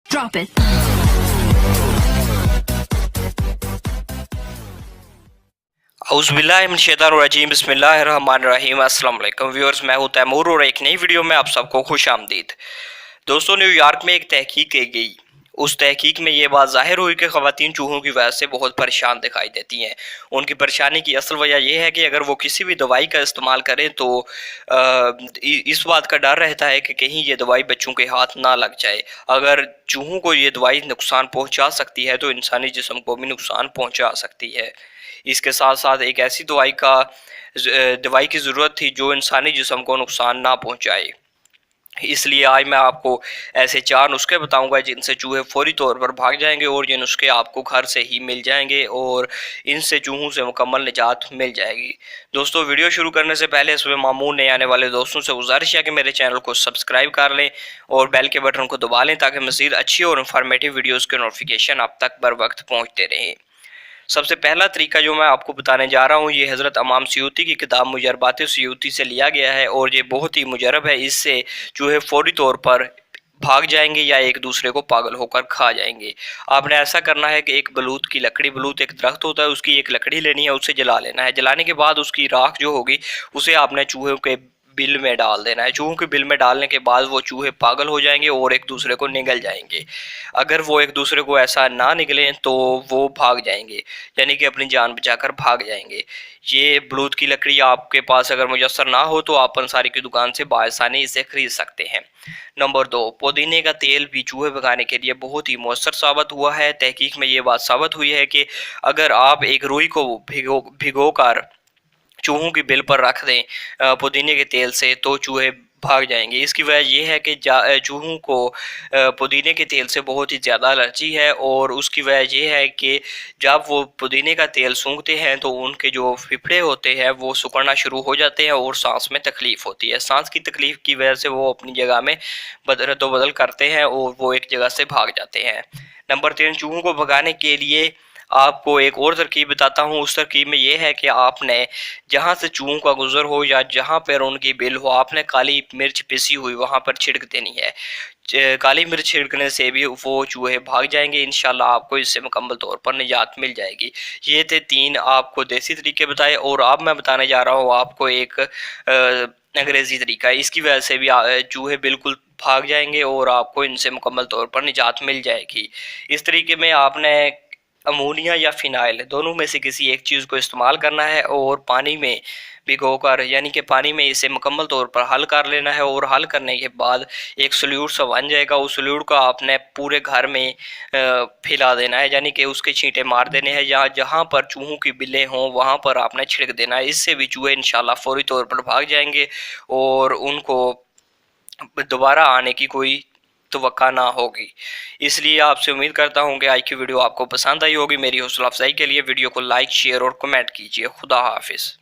Drop it. औज़ुबिल्लाहिमिनश्शैतानिर्रजीम बिस्मिल्लाहिर्रहमानिर्रहीम। अस्सलाम वालेकुम व्यूअर्स, मैं हूं तैमूर और एक नई वीडियो में आप सबको खुश आमदीद। दोस्तों, न्यूयॉर्क में एक तहकीक की गई। उस तहकीक में ये बात जाहिर हुई कि ख़वातीन चूहों की वजह से बहुत परेशान दिखाई देती हैं। उनकी परेशानी की असल वजह यह है कि अगर वो किसी भी दवाई का इस्तेमाल करें तो इस बात का डर रहता है कि कहीं ये दवाई बच्चों के हाथ ना लग जाए। अगर चूहों को ये दवाई नुकसान पहुंचा सकती है तो इंसानी जिस्म को भी नुकसान पहुंचा सकती है। इसके साथ साथ एक ऐसी दवाई की ज़रूरत थी जो इंसानी जिस्म को नुकसान ना पहुंचाए। इसलिए आज मैं आपको ऐसे 4 नुस्खे बताऊंगा जिनसे चूहे फौरी तौर पर भाग जाएंगे और ये नुस्खे आपको घर से ही मिल जाएंगे और इनसे चूहों से मुकम्मल निजात मिल जाएगी। दोस्तों, वीडियो शुरू करने से पहले इसमें मामूल नए आने वाले दोस्तों से गुजारिश है कि मेरे चैनल को सब्सक्राइब कर लें और बेल के बटन को दबा लें ताकि मज़ीद अच्छी और इन्फॉर्मेटिव वीडियोज़ के नोटिफिकेशन आप तक बर वक्त पहुँचते रहें। सबसे पहला तरीका जो मैं आपको बताने जा रहा हूँ ये हज़रत इमाम सयूती की किताब मुजरबात सयूती से लिया गया है और ये बहुत ही मुजरब है। इससे चूहे फौरी तौर पर भाग जाएंगे या एक दूसरे को पागल होकर खा जाएंगे। आपने ऐसा करना है कि एक बलूत की लकड़ी, बलूत एक दरख्त होता है, उसकी एक लकड़ी लेनी है, उसे जला लेना है। जलाने के बाद उसकी राख जो होगी उसे आपने चूहे के बिल में डाल देना है। चूहों के बिल में डालने के बाद वो चूहे पागल हो जाएंगे और एक दूसरे को निगल जाएंगे। अगर वो एक दूसरे को ऐसा ना निगलें तो वो भाग जाएंगे, यानी कि अपनी जान बचाकर भाग जाएंगे। ये बलूत की लकड़ी आपके पास अगर मुयस्सर ना हो तो आप अंसारी की दुकान से बाआसानी इसे खरीद सकते हैं। नंबर 2, पुदीने का तेल भी चूहे भगाने के लिए बहुत ही मौसर साबित हुआ है। तहकीक में ये बात साबित हुई है कि अगर आप एक रुई को भिगो कर चूहों की बिल पर रख दें पुदीने के तेल से तो चूहे भाग जाएंगे। इसकी वजह यह है कि चूहों को पुदीने के तेल से बहुत ही ज़्यादा एलर्जी है और उसकी वजह यह है कि जब वो पुदीने का तेल सूंघते हैं तो उनके जो फेफड़े होते हैं वो सिकुड़ना शुरू हो जाते हैं और सांस में तकलीफ़ होती है। सांस की तकलीफ़ की वजह से वो अपनी जगह में रद्दोबदल करते हैं और वो एक जगह से भाग जाते हैं। नंबर 3, चूहों को भगाने के लिए आपको एक और तरकीब बताता हूँ। उस तरकीब में ये है कि आपने जहाँ से चूहों का गुजर हो या जहाँ पर उनकी बिल हो, आपने काली मिर्च पिसी हुई वहाँ पर छिड़क देनी है। काली मिर्च छिड़कने से भी वो चूहे भाग जाएंगे। इंशाल्लाह आपको इससे मुकम्मल तौर पर निजात मिल जाएगी। ये थे 3 आपको देसी तरीके बताए और अब मैं बताने जा रहा हूँ आपको एक अंग्रेज़ी तरीका। इसकी वजह से भी चूहे बिल्कुल भाग जाएंगे और आपको इनसे मुकम्मल तौर पर निजात मिल जाएगी। इस तरीके में आपने अमोनिया या फिनाइल दोनों में से किसी एक चीज़ को इस्तेमाल करना है और पानी में भिगोकर, यानी कि पानी में इसे मुकम्मल तौर पर हल कर लेना है और हल करने के बाद एक सल्यूट सा बन जाएगा। उस सल्यूट को आपने पूरे घर में फैला देना है, यानी कि उसके छींटे मार देने हैं या जहाँ पर चूहों की बिलें हों वहाँ पर आपने छिड़क देना है। इससे भी चूहे इंशाल्लाह फौरी तौर पर भाग जाएंगे और उनको दोबारा आने की कोई तवक्का ना होगी। इसलिए आपसे उम्मीद करता हूँ कि आज की वीडियो आपको पसंद आई होगी। मेरी हौसला अफजाई के लिए वीडियो को लाइक, शेयर और कमेंट कीजिए। खुदा हाफिज़।